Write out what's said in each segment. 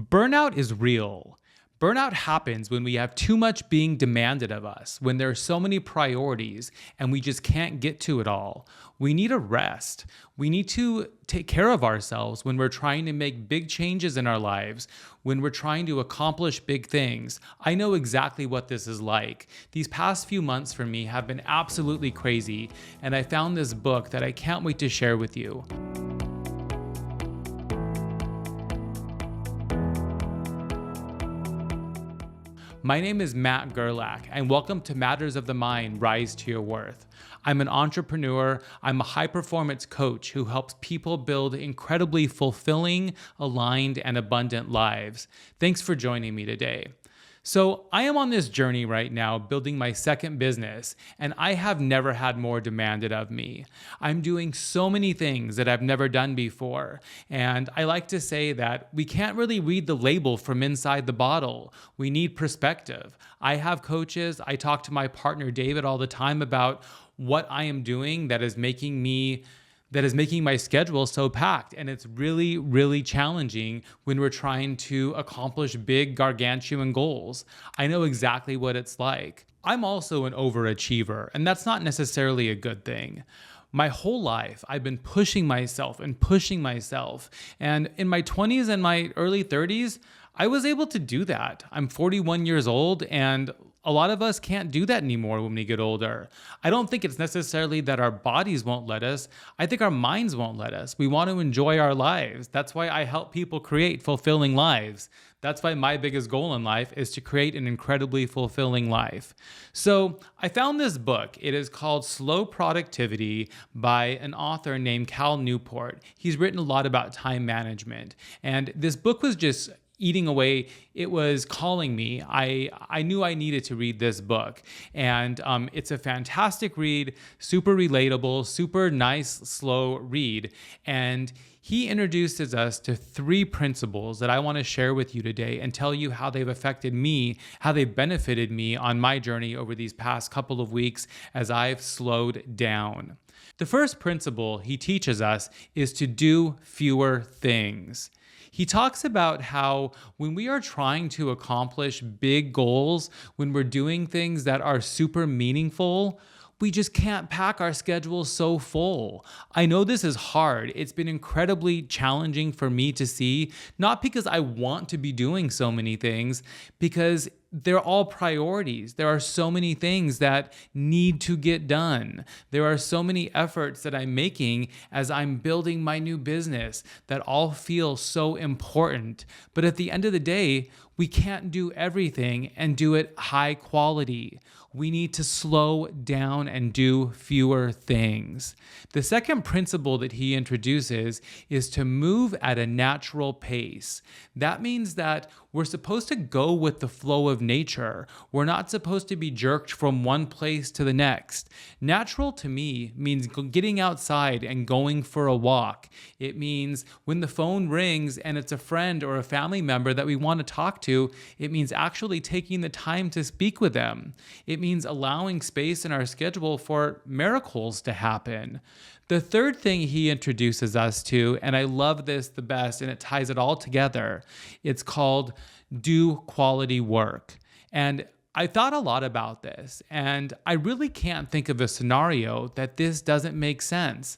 Burnout is real. Burnout happens when we have too much being demanded of us, when there are so many priorities and we just can't get to it all. We need a rest. We need to take care of ourselves when we're trying to make big changes in our lives, when we're trying to accomplish big things. I know exactly what this is like. These past few months for me have been absolutely crazy, and I found this book that I can't wait to share with you. My name is Matt Gerlach, and welcome to Matters of the Mind, Rise to Your Worth. I'm an entrepreneur. I'm a high-performance coach who helps people build incredibly fulfilling, aligned, and abundant lives. Thanks for joining me today. So I am on this journey right now building my second business, and I have never had more demanded of me. I'm doing so many things that I've never done before, and I like to say that we can't really read the label from inside the bottle. We need perspective. I have coaches. I talk to my partner David all the time about what I am doing that is making my schedule so packed. And it's really, really challenging when we're trying to accomplish big, gargantuan goals. I know exactly what it's like. I'm also an overachiever, and that's not necessarily a good thing. My whole life, I've been pushing myself. And in my 20s and my early 30s, I was able to do that. I'm 41 years old, and a lot of us can't do that anymore when we get older. I don't think it's necessarily that our bodies won't let us. I think our minds won't let us. We want to enjoy our lives. That's why I help people create fulfilling lives. That's why my biggest goal in life is to create an incredibly fulfilling life. So I found this book. It is called Slow Productivity by an author named Cal Newport. He's written a lot about time management. And this book was just eating away. It was calling me. I knew I needed to read this book. And it's a fantastic read, super relatable, super nice, slow read. And he introduces us to 3 principles that I want to share with you today and tell you how they've affected me, how they've benefited me on my journey over these past couple of weeks as I've slowed down. The first principle he teaches us is to do fewer things. He talks about how when we are trying to accomplish big goals, when we're doing things that are super meaningful, we just can't pack our schedule so full. I know this is hard. It's been incredibly challenging for me to see, not because I want to be doing so many things, because they're all priorities. There are so many things that need to get done. There are so many efforts that I'm making as I'm building my new business that all feel so important. But at the end of the day, we can't do everything and do it high quality. We need to slow down and do fewer things. The second principle that he introduces is to move at a natural pace. That means that we're supposed to go with the flow of nature. We're not supposed to be jerked from one place to the next. Natural to me means getting outside and going for a walk. It means when the phone rings and it's a friend or a family member that we want to talk to, it means actually taking the time to speak with them. It means allowing space in our schedule for miracles to happen. The third thing he introduces us to, and I love this the best, and it ties it all together, it's called do quality work. And I thought a lot about this, and I really can't think of a scenario that this doesn't make sense.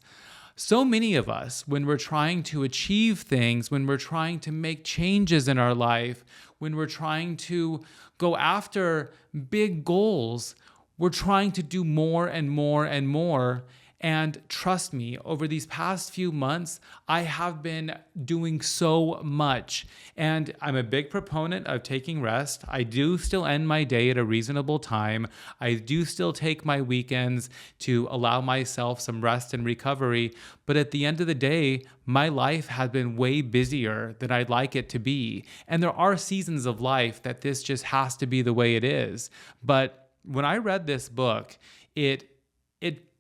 So many of us, when we're trying to achieve things, when we're trying to make changes in our life, when we're trying to go after big goals, we're trying to do more and more and more. And trust me, over these past few months, I have been doing so much. And I'm a big proponent of taking rest. I do still end my day at a reasonable time. I do still take my weekends to allow myself some rest and recovery. But at the end of the day, my life has been way busier than I'd like it to be. And there are seasons of life that this just has to be the way it is. But when I read this book, it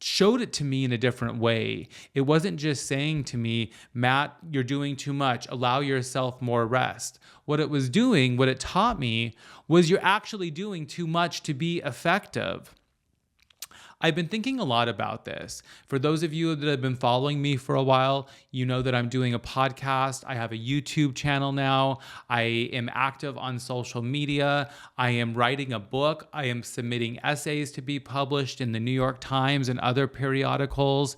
showed it to me in a different way. It wasn't just saying to me, Matt, you're doing too much. Allow yourself more rest. What it taught me was you're actually doing too much to be effective. I've been thinking a lot about this. For those of you that have been following me for a while, you know that I'm doing a podcast. I have a YouTube channel now. I am active on social media. I am writing a book. I am submitting essays to be published in the New York Times and other periodicals.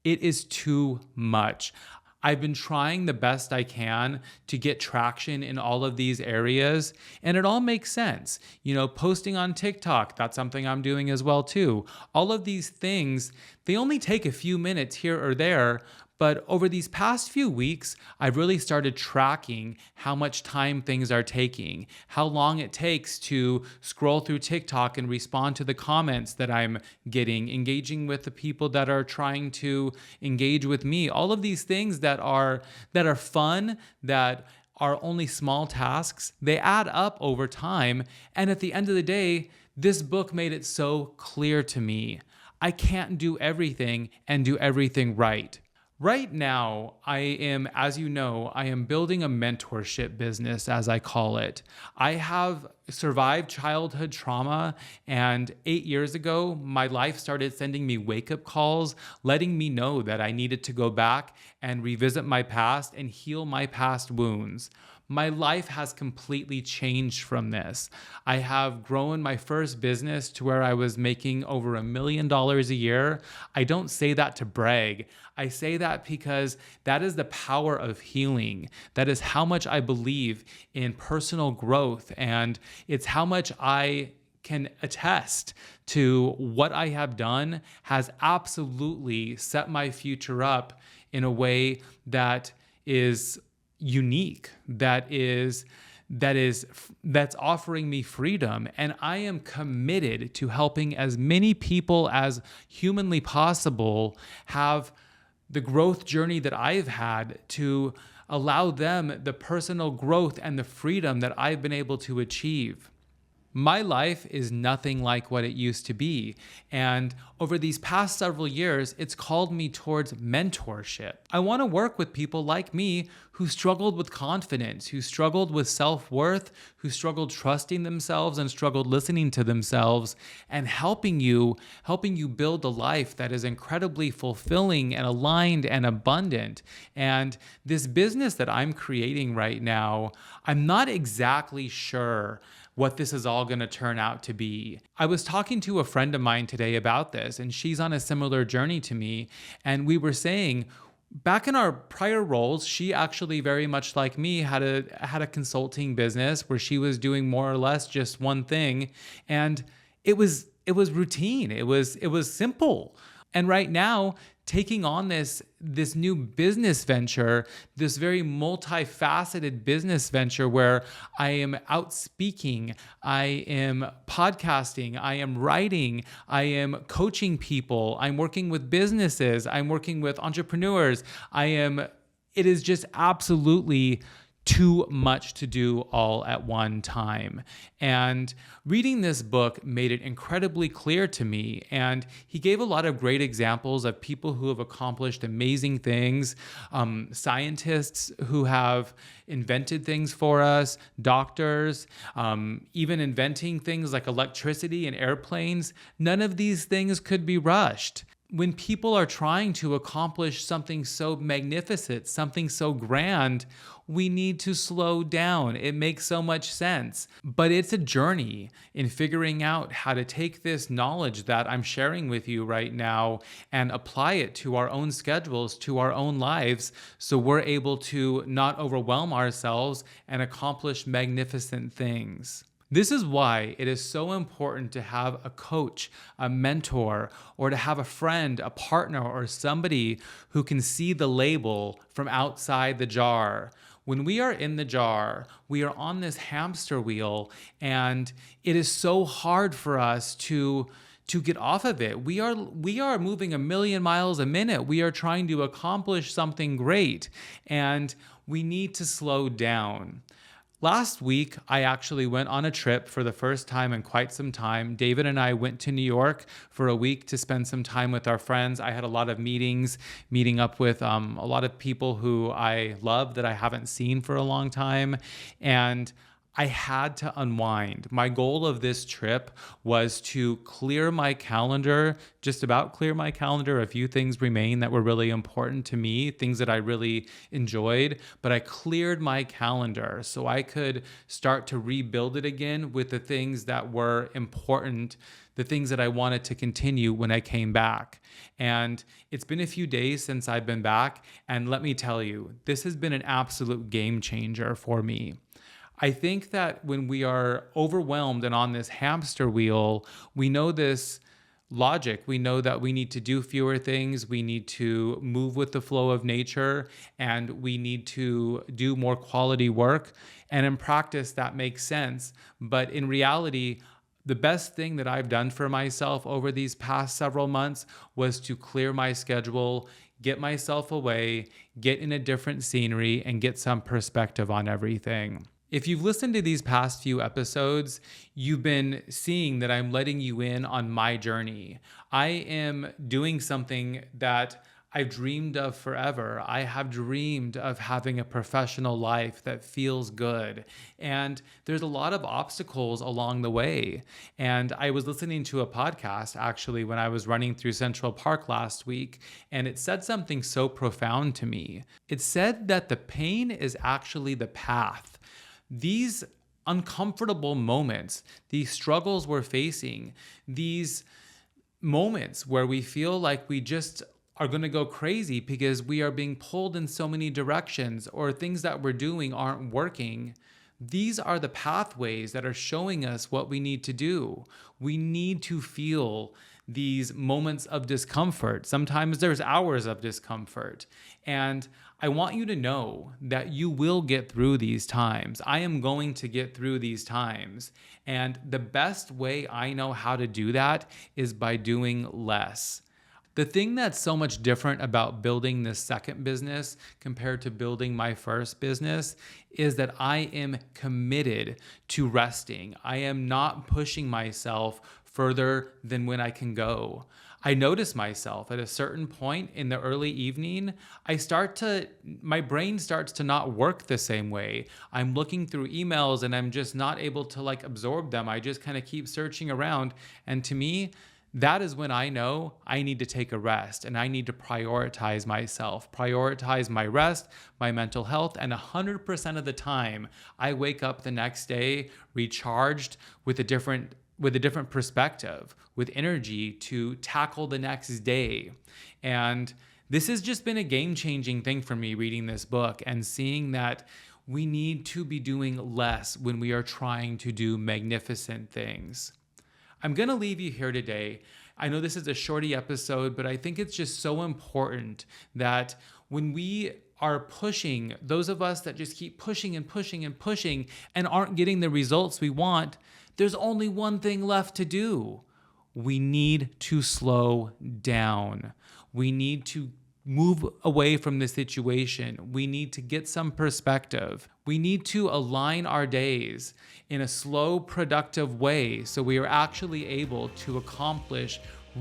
It is too much. I've been trying the best I can to get traction in all of these areas, and it all makes sense. Posting on TikTok, that's something I'm doing as well too. All of these things, they only take a few minutes here or there, but over these past few weeks, I've really started tracking how much time things are taking, how long it takes to scroll through TikTok and respond to the comments that I'm getting, engaging with the people that are trying to engage with me. All of these things that are fun, that are only small tasks, they add up over time. And at the end of the day, this book made it so clear to me. I can't do everything and do everything right. Right now, I am building a mentorship business, as I call it. I have survived childhood trauma, and 8 years ago, my life started sending me wake-up calls, letting me know that I needed to go back and revisit my past and heal my past wounds. My life has completely changed from this. I have grown my first business to where I was making over $1 million a year. I don't say that to brag. I say that because that is the power of healing. That is how much I believe in personal growth, and it's how much I can attest to what I have done has absolutely set my future up in a way that is unique, that's offering me freedom. And I am committed to helping as many people as humanly possible have the growth journey that I've had, to allow them the personal growth and the freedom that I've been able to achieve. My life is nothing like what it used to be. And over these past several years, it's called me towards mentorship. I want to work with people like me who struggled with confidence, who struggled with self-worth, who struggled trusting themselves and struggled listening to themselves, and helping you build a life that is incredibly fulfilling and aligned and abundant. And this business that I'm creating right now, I'm not exactly sure what this is all going to turn out to be. I was talking to a friend of mine today about this, and she's on a similar journey to me. And we were saying, back in our prior roles, she actually very much like me had a consulting business where she was doing more or less just one thing, and it was routine. It was simple. And right now, taking on this new business venture, this very multifaceted business venture where I am out speaking, I am podcasting, I am writing, I am coaching people, I'm working with businesses, I'm working with entrepreneurs. It is just absolutely too much to do all at one time. And reading this book made it incredibly clear to me. And he gave a lot of great examples of people who have accomplished amazing things, scientists who have invented things for us, doctors, even inventing things like electricity and airplanes. None of these things could be rushed. When people are trying to accomplish something so magnificent, something so grand, we need to slow down. It makes so much sense. But it's a journey in figuring out how to take this knowledge that I'm sharing with you right now and apply it to our own schedules, to our own lives, so we're able to not overwhelm ourselves and accomplish magnificent things. This is why it is so important to have a coach, a mentor, or to have a friend, a partner, or somebody who can see the label from outside the jar. When we are in the jar, we are on this hamster wheel, and it is so hard for us to get off of it. We are moving 1,000,000 miles a minute. We are trying to accomplish something great, and we need to slow down. Last week, I actually went on a trip for the first time in quite some time. David and I went to New York for a week to spend some time with our friends. I had a lot of meeting up with a lot of people who I love that I haven't seen for a long time. And I had to unwind. My goal of this trip was to clear my calendar, just about clear my calendar. A few things remain that were really important to me, things that I really enjoyed, but I cleared my calendar so I could start to rebuild it again with the things that were important, the things that I wanted to continue when I came back. And it's been a few days since I've been back, and let me tell you, this has been an absolute game changer for me. I think that when we are overwhelmed and on this hamster wheel, we know this logic. We know that we need to do fewer things, we need to move with the flow of nature, and we need to do more quality work. And in practice, that makes sense. But in reality, the best thing that I've done for myself over these past several months was to clear my schedule, get myself away, get in a different scenery, and get some perspective on everything. If you've listened to these past few episodes, you've been seeing that I'm letting you in on my journey. I am doing something that I've dreamed of forever. I have dreamed of having a professional life that feels good. And there's a lot of obstacles along the way. And I was listening to a podcast actually when I was running through Central Park last week, and it said something so profound to me. It said that the pain is actually the path. These uncomfortable moments, these struggles we're facing, these moments where we feel like we just are going to go crazy because we are being pulled in so many directions or things that we're doing aren't working. These are the pathways that are showing us what we need to do. We need to feel these moments of discomfort. Sometimes there's hours of discomfort. And I want you to know that you will get through these times. I am going to get through these times. And the best way I know how to do that is by doing less. The thing that's so much different about building this second business compared to building my first business is that I am committed to resting. I am not pushing myself further than when I can go. I notice myself at a certain point in the early evening, my brain starts to not work the same way. I'm looking through emails and I'm just not able to absorb them. I just kind of keep searching around. And to me, that is when I know I need to take a rest and I need to prioritize myself, prioritize my rest, my mental health, and 100% of the time, I wake up the next day recharged with a different perspective, with energy to tackle the next day. And this has just been a game-changing thing for me reading this book and seeing that we need to be doing less when we are trying to do magnificent things. I'm going to leave you here today. I know this is a shorty episode, but I think it's just so important that when we are pushing, those of us that just keep pushing and pushing and pushing and aren't getting the results we want, there's only one thing left to do. We need to slow down. We need to move away from the situation. We need to get some perspective. We need to align our days in a slow, productive way so we are actually able to accomplish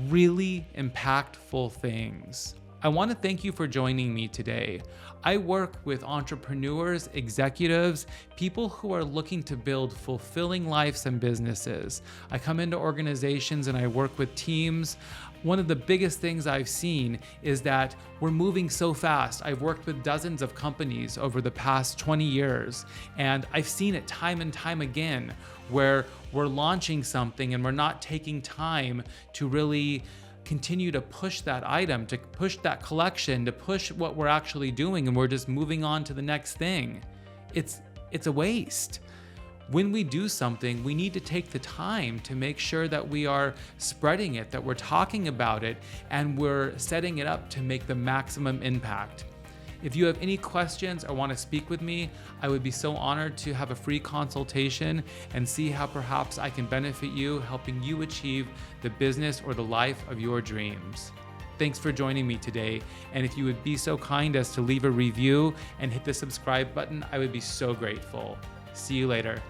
really impactful things. I want to thank you for joining me today. I work with entrepreneurs, executives, people who are looking to build fulfilling lives and businesses. I come into organizations and I work with teams. One of the biggest things I've seen is that we're moving so fast. I've worked with dozens of companies over the past 20 years, and I've seen it time and time again where we're launching something and we're not taking time to really continue to push that item, to push that collection, to push what we're actually doing, and we're just moving on to the next thing. It's a waste. When we do something, we need to take the time to make sure that we are spreading it, that we're talking about it, and we're setting it up to make the maximum impact. If you have any questions or want to speak with me, I would be so honored to have a free consultation and see how perhaps I can benefit you, helping you achieve the business or the life of your dreams. Thanks for joining me today. And if you would be so kind as to leave a review and hit the subscribe button, I would be so grateful. See you later.